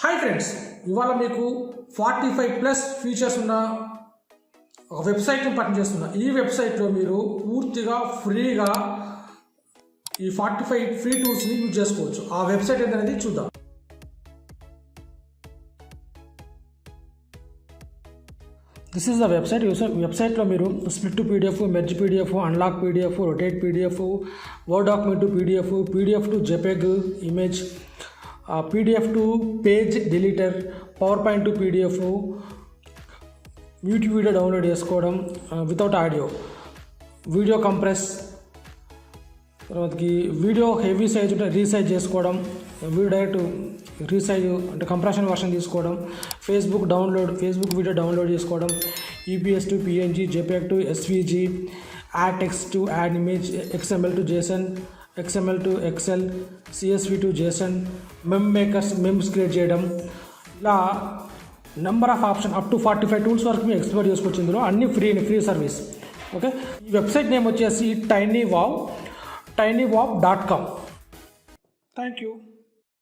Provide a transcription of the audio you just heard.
Hi friends, ఇవాళ మీకు 45+ features ఉన్న ఒక వెబ్సైట్ని పరిచయం చేస్తున్నా. ఈ వెబ్సైట్లో మీరు పూర్తిగా ఫ్రీగా ఈ 45 ఫ్రీ టూల్స్ని యూజ్ చేసుకోవచ్చు. ఆ వెబ్సైట్ ఏంటనేది చూద్దాం. This is the website. వెబ్సైట్లో మీరు split to PDF, merge PDF, unlock PDF, rotate PDF, word document to PDF, PDF to JPEG image, PDF to page deleter, PowerPoint to PDF, YouTube video download చేసుకోవడం without audio, video compress, తర్వాతకి video heavy size ఉంటే resize చేసుకోవడం, video direct resize అంటే compression version తీసుకోవడం, Facebook video download చేసుకోవడం, EPS to PNG, JPEG to SVG, add text to add image, XML to JSON, XML to Excel, CSV to JSON, memes create చేయడం, ఇలా number of option up to 45 tools వరకు మీరు explore చేసుకోవచ్చు. ఇందులో అన్ని free service. Okay, ఈ website name వచ్చేసి tinywow.com. Thank you.